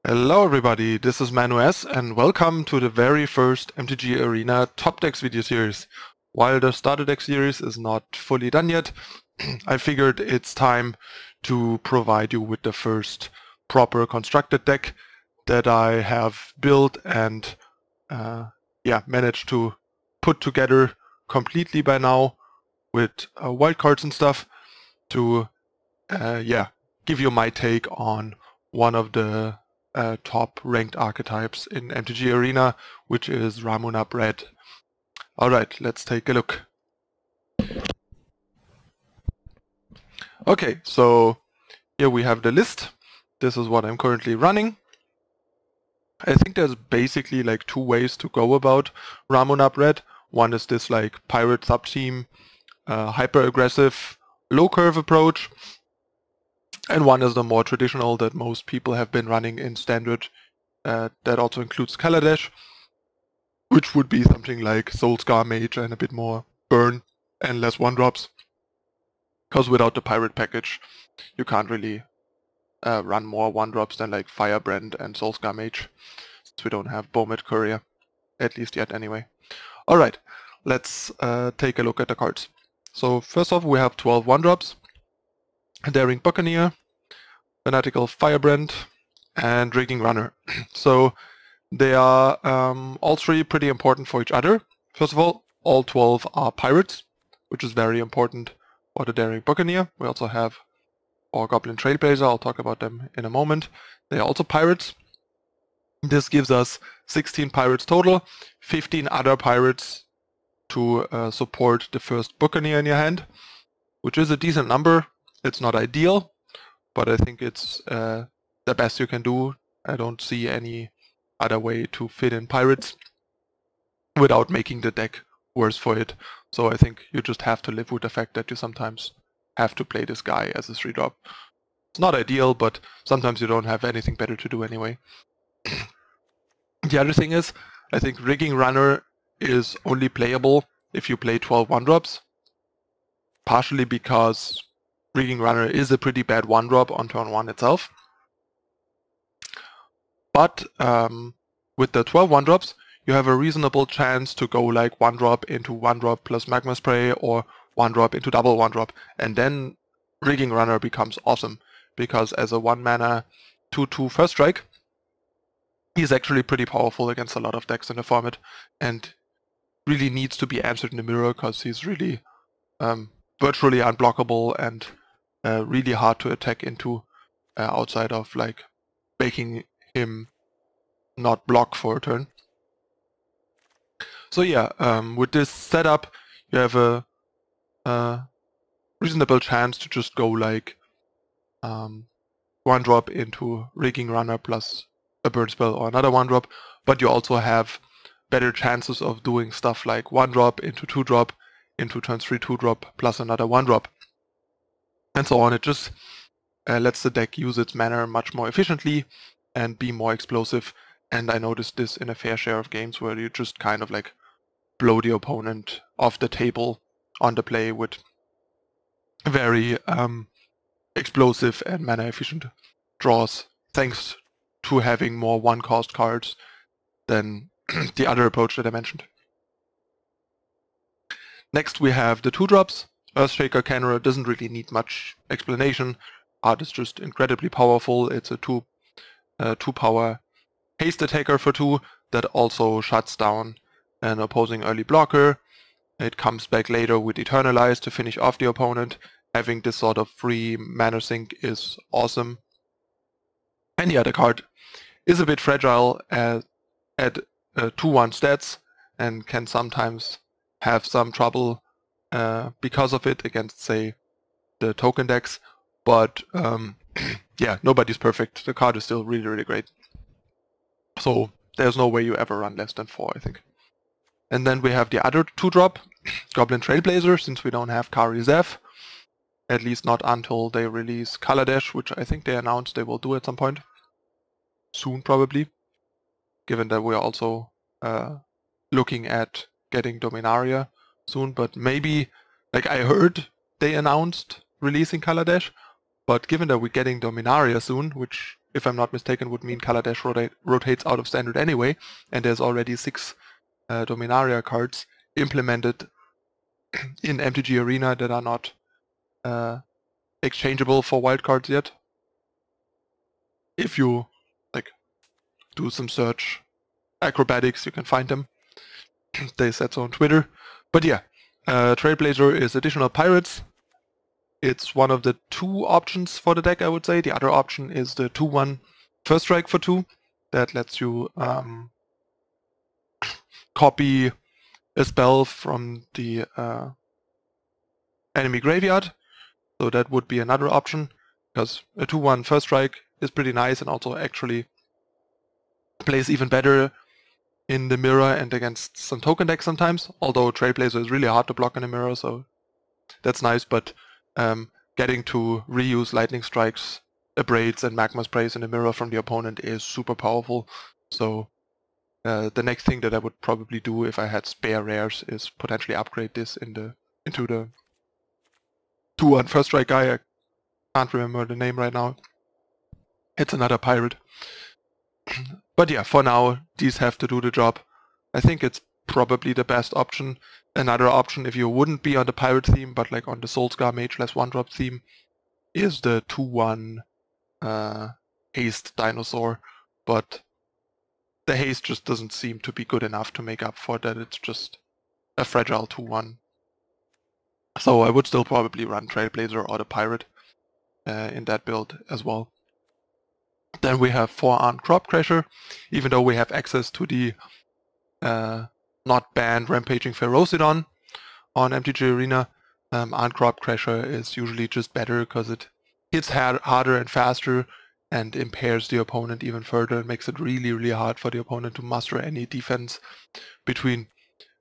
Hello everybody, this is Manu S and welcome to the very first MTG Arena Top Decks video series. While the starter deck series is not fully done yet, I figured it's time to provide you with the first proper constructed deck that I have built and managed to put together completely by now with wildcards and stuff to give you my take on one of the top ranked archetypes in MTG Arena, which is Ramunap Red. Alright, let's take a look. Okay, so here we have the list. This is what I'm currently running. I think there's basically like two ways to go about Ramunap Red. One is this like pirate sub-team, hyper aggressive, low curve approach. And one is the more traditional that most people have been running in standard, that also includes Kaladesh, which would be something like Soulscar Mage and a bit more burn and less one-drops. Because without the pirate package, you can't really run more one-drops than like Firebrand and Soulscar Mage, since we don't have Bomet Courier, at least yet anyway. Alright, let's take a look at the cards. So first off we have 12 one-drops. Daring Buccaneer, Fanatical Firebrand, and Rigging Runner. So they are all three pretty important for each other. First of all 12 are pirates, which is very important for the Daring Buccaneer. We also have our Goblin Trailblazer, I'll talk about them in a moment. They are also pirates. This gives us 16 pirates total, 15 other pirates to support the first Buccaneer in your hand, which is a decent number. It's not ideal, but I think it's the best you can do. I don't see any other way to fit in pirates without making the deck worse for it. So I think you just have to live with the fact that you sometimes have to play this guy as a 3-drop. It's not ideal, but sometimes you don't have anything better to do anyway. The other thing is, I think Rigging Runner is only playable if you play 12 one-drops, partially because Rigging Runner is a pretty bad one-drop on turn 1 itself. But with the 12 one-drops, you have a reasonable chance to go like one-drop into one-drop plus Magma Spray or one-drop into double one-drop. And then Rigging Runner becomes awesome, because as a 1-mana 2/2 first strike, he's actually pretty powerful against a lot of decks in the format and really needs to be answered in the mirror, because he's really virtually unblockable and really hard to attack into outside of like making him not block for a turn. So yeah, with this setup you have a reasonable chance to just go like one drop into Rigging Runner plus a burn spell or another one drop, but you also have better chances of doing stuff like one drop into 2-drop into turn 3 2-drop plus another one drop. And so on. It just lets the deck use its mana much more efficiently and be more explosive. And I noticed this in a fair share of games where you just kind of like blow the opponent off the table on the play with very explosive and mana efficient draws, thanks to having more one-cost cards than the other approach that I mentioned. Next we have the 2-drops. Earthshaker Khenra doesn't really need much explanation. Art is just incredibly powerful. It's a 2-power haste attacker for 2 that also shuts down an opposing early blocker. It comes back later with Eternalize to finish off the opponent. Having this sort of free mana sink is awesome. And yeah, the card is a bit fragile at 2/1 stats and can sometimes have some trouble because of it against, say, the token decks, but yeah, nobody's perfect. The card is still really, really great. So there's no way you ever run less than 4, I think. And then we have the other 2-drop, Goblin Trailblazer, since we don't have Kari Zev, at least not until they release Kaladesh, which I think they announced they will do at some point. Soon, probably. Given that we are also looking at getting Dominaria soon, but maybe, like I heard they announced releasing Kaladesh, but given that we're getting Dominaria soon, which if I'm not mistaken, would mean Kaladesh rotates out of standard anyway, and there's already 6 Dominaria cards implemented in MTG Arena that are not exchangeable for wildcards yet. If you like do some search acrobatics, you can find them. They said so on Twitter. But yeah, Trailblazer is additional pirates. It's one of the 2 options for the deck, I would say. The other option is the 2/1 first strike for 2. That lets you copy a spell from the enemy graveyard. So that would be another option, because a 2/1 first strike is pretty nice and also actually plays even better in the mirror and against some token decks sometimes, although Trailblazer is really hard to block in the mirror, so that's nice, but getting to reuse Lightning Strikes, Abrades and Magma Sprays in the mirror from the opponent is super powerful. So the next thing that I would probably do if I had spare rares is potentially upgrade this into the 2/1 first strike guy. I can't remember the name right now. It's another pirate. But yeah, for now, these have to do the job. I think it's probably the best option. Another option, if you wouldn't be on the pirate theme, but like on the Soulscar Mage less 1-drop theme, is the 2/1 haste dinosaur. But the haste just doesn't seem to be good enough to make up for that. It's just a fragile 2/1. So I would still probably run Trailblazer or the pirate in that build as well. Then we have 4 Ahn-Crop Crasher. Even though we have access to the not banned Rampaging Ferocidon on MTG Arena, Ahn-Crop Crasher is usually just better because it hits harder and faster and impairs the opponent even further and makes it really, really hard for the opponent to muster any defense between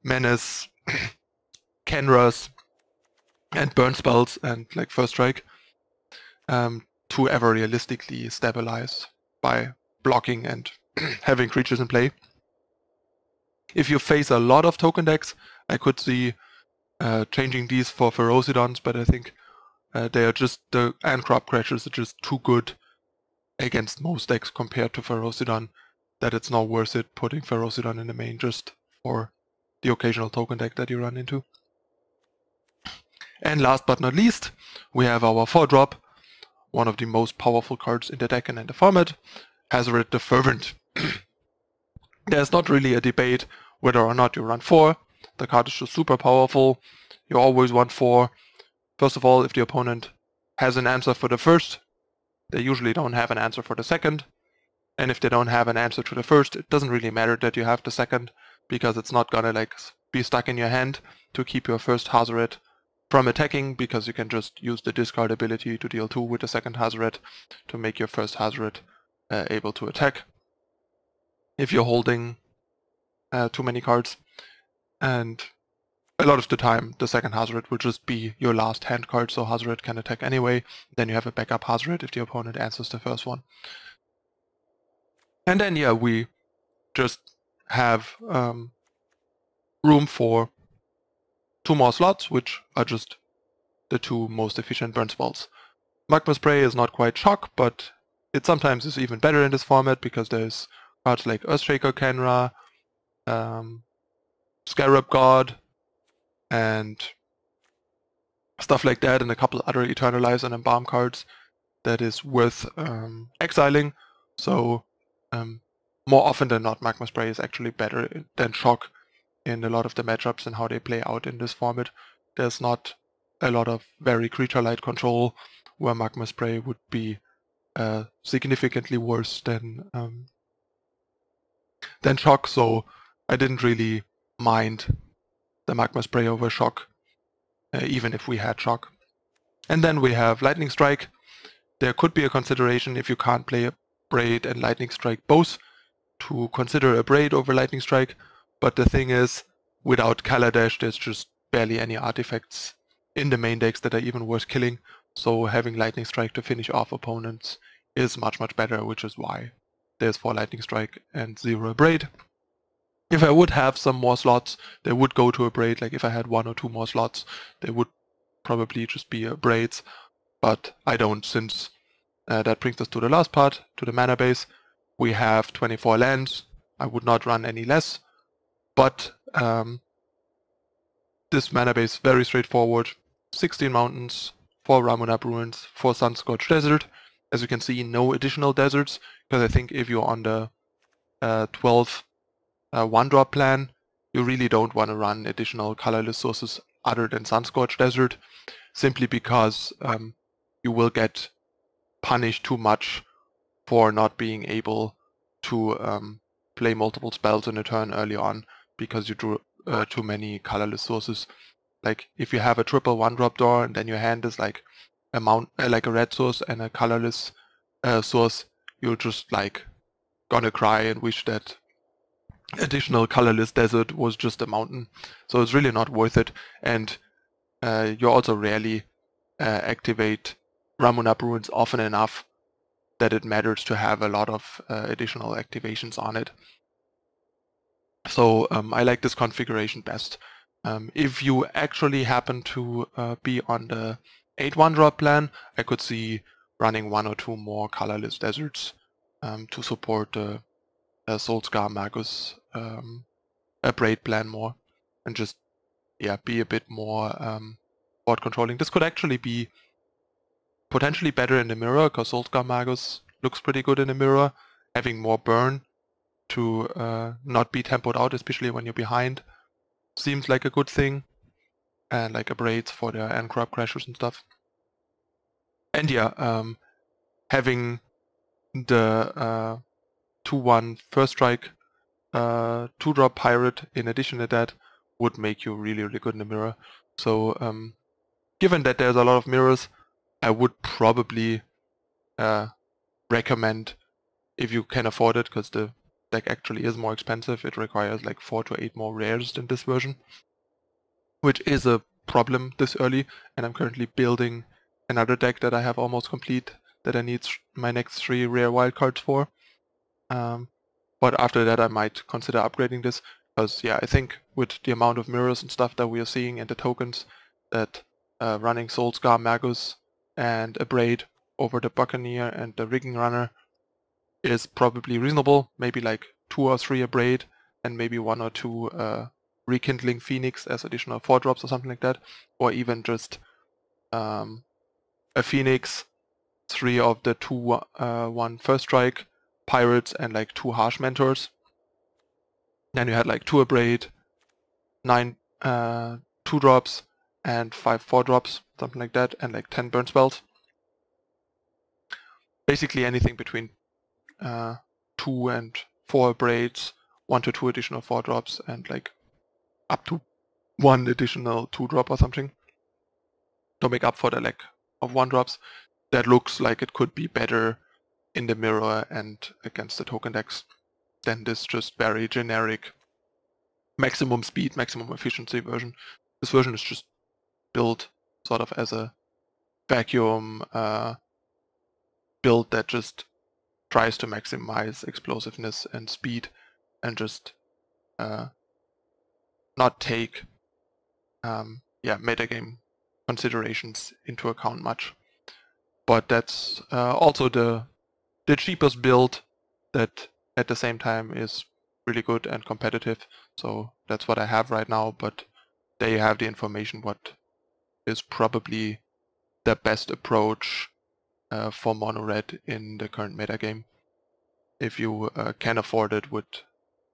Menace, Khenras, and burn spells and like first strike to ever realistically stabilize by blocking and having creatures in play. If you face a lot of token decks, I could see changing these for Ferocidons, but I think they are just, the Ahn-Crop Crashers are just too good against most decks compared to Ferocidon that it's not worth it putting Ferocidon in the main just for the occasional token deck that you run into. And last but not least, we have our 4-drop, one of the most powerful cards in the deck and in the format, Hazoret the Fervent. There's not really a debate whether or not you run 4. The card is just super powerful. You always want 4. First of all, if the opponent has an answer for the first, they usually don't have an answer for the second. And if they don't have an answer to the first, it doesn't really matter that you have the second, because it's not gonna like be stuck in your hand to keep your first Hazoret from attacking, because you can just use the discard ability to deal 2 with the second Hazoret to make your first Hazoret able to attack if you're holding too many cards. And a lot of the time the second Hazoret will just be your last hand card, so Hazoret can attack anyway. Then you have a backup Hazoret if the opponent answers the first one. And then yeah, we just have room for 2 more slots, which are just the 2 most efficient burn spells. Magma Spray is not quite shock, but it sometimes is even better in this format because there's cards like Earthshaker Khenra, Scarab God, and stuff like that, and a couple other Eternalize and Embalm cards that is worth exiling. So more often than not, Magma Spray is actually better than shock in a lot of the matchups and how they play out in this format. There's not a lot of very creature-light control where Magma Spray would be significantly worse than shock, so I didn't really mind the Magma Spray over shock, even if we had shock. And then we have Lightning Strike. There could be a consideration if you can't play a Braid and Lightning Strike both to consider a Braid over Lightning Strike, but the thing is, without Kaladesh there's just barely any artifacts in the main decks that are even worth killing, so having Lightning Strike to finish off opponents is much better, which is why there's 4 Lightning Strike and 0 Braid. If I would have some more slots, they would go to a Braid. Like if I had 1 or 2 more slots, they would probably just be Braids, but I don't, since That brings us to the last part, to the mana base. We have 24 lands. I would not run any less, but this mana base is very straightforward. 16 mountains, 4 Ramunap Ruins, 4 Sunscorched Desert. As you can see, no additional deserts, because I think if you're on the 12 one-drop plan, you really don't want to run additional colorless sources other than Sunscorched Desert, simply because you will get punished too much for not being able to play multiple spells in a turn early on because you drew too many colorless sources. Like if you have a triple one-drop door and then your hand is like a red source and a colorless source, you're just like gonna cry and wish that additional colorless desert was just a mountain. So it's really not worth it, and you also rarely activate Ramunap Ruins often enough that it matters to have a lot of additional activations on it. So I like this configuration best. If you actually happen to be on the 8 1-drop plan, I could see running 1 or 2 more colorless deserts to support the Soulscar Magus Braid plan more, and just be a bit more board controlling. This could actually be potentially better in the mirror, because Soulscar Magus looks pretty good in the mirror. Having more burn to not be tempoed out, especially when you're behind, seems like a good thing. And like a braids for the Ahn-Crop Crashers and stuff. And having the 2/1 first strike 2-drop pirate in addition to that would make you really, really good in the mirror. So given that there's a lot of mirrors, I would probably recommend, if you can afford it, because the deck actually is more expensive, it requires like 4 to 8 more rares than this version, which is a problem this early, and I'm currently building another deck that I have almost complete that I need my next 3 rare wildcards for. But after that I might consider upgrading this, because I think with the amount of mirrors and stuff that we are seeing and the tokens, that running Soulscar Magus and a Braid over the Buccaneer and the Rigging Runner is probably reasonable. Maybe like 2 or 3 a Braid and maybe 1 or 2 Rekindling Phoenix as additional 4-drops or something like that, or even just a Phoenix, 3 of the 2/1 first strike pirates and like 2 harsh mentors. Then you had like 2 a Braid, 9 2-drops and 5 4-drops, something like that, and like 10 burn spells. Basically anything between 2 and 4 braids, 1 to 2 additional 4-drops, and like up to 1 additional 2-drop or something to make up for the lack of 1-drops. That looks like it could be better in the mirror and against the token decks than this just very generic maximum speed, maximum efficiency version. This version is just built sort of as a vacuum build that just tries to maximize explosiveness and speed and just not take metagame considerations into account much. But that's also the cheapest build that at the same time is really good and competitive. So that's what I have right now, but there you have the information what is probably the best approach for Mono Red in the current metagame, if you can afford it with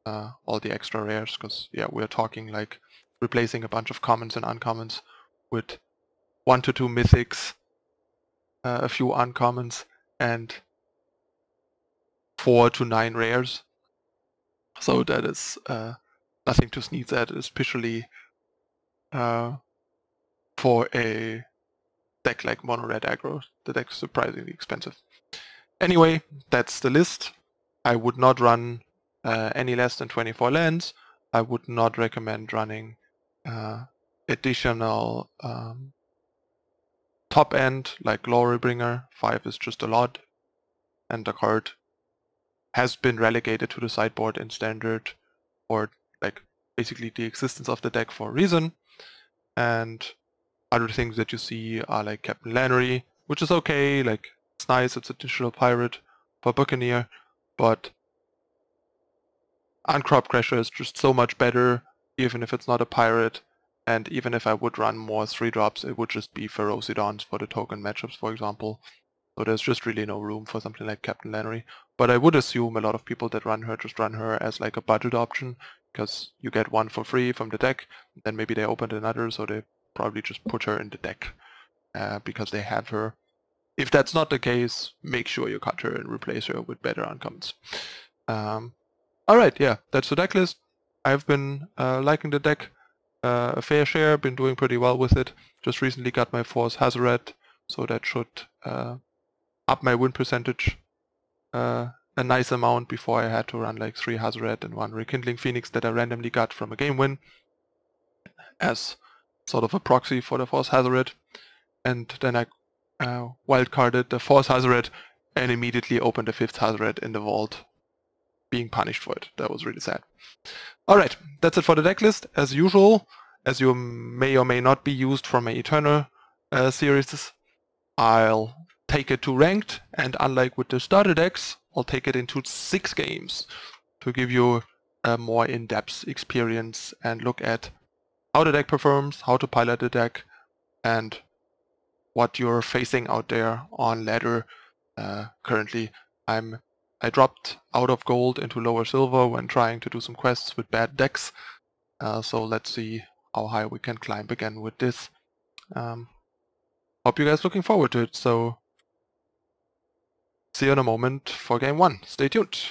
all the extra rares, because we're talking like replacing a bunch of commons and uncommons with 1 to 2 mythics, a few uncommons, and 4 to 9 rares. So that is nothing to sneeze at, especially for a deck like Mono Red Aggro. The deck's surprisingly expensive. Anyway, that's the list. I would not run any less than 24 lands. I would not recommend running additional top end like Glorybringer. 5 is just a lot, and the card has been relegated to the sideboard in standard, or like basically the existence of the deck for a reason. And other things that you see are like Captain Lannery, which is okay, like It's nice, it's additional pirate for Buccaneer, but Ahn-Crop Crasher is just so much better, even if it's not a pirate, and even if I would run more 3-drops, it would just be Ferocidons for the token matchups, for example. So there's just really no room for something like Captain Lannery. But I would assume a lot of people that run her just run her as like a budget option, because you get one for free from the deck, then maybe they opened another, so they probably just put her in the deck because they have her. If that's not the case, make sure you cut her and replace her with better uncommons. Alright, yeah, that's the deck list. I've been liking the deck a fair share, been doing pretty well with it. Just recently got my 4th Hazoret, so that should up my win percentage a nice amount before I had to run like 3 Hazoret and 1 Rekindling Phoenix that I randomly got from a game win as sort of a proxy for the 4th Hazoret. And then I wildcarded the 4th Hazoret and immediately opened the 5th Hazoret in the vault, being punished for it. That was really sad. Alright, that's it for the deck list. As usual, as you may or may not be used for my Eternal series, I'll take it to ranked, and unlike with the starter decks, I'll take it into 6 games to give you a more in-depth experience and look at how the deck performs, how to pilot the deck, and what you're facing out there on ladder. Currently, I dropped out of gold into lower silver when trying to do some quests with bad decks. So let's see how high we can climb again with this. Hope you guys looking forward to it. So see you in a moment for game 1. Stay tuned.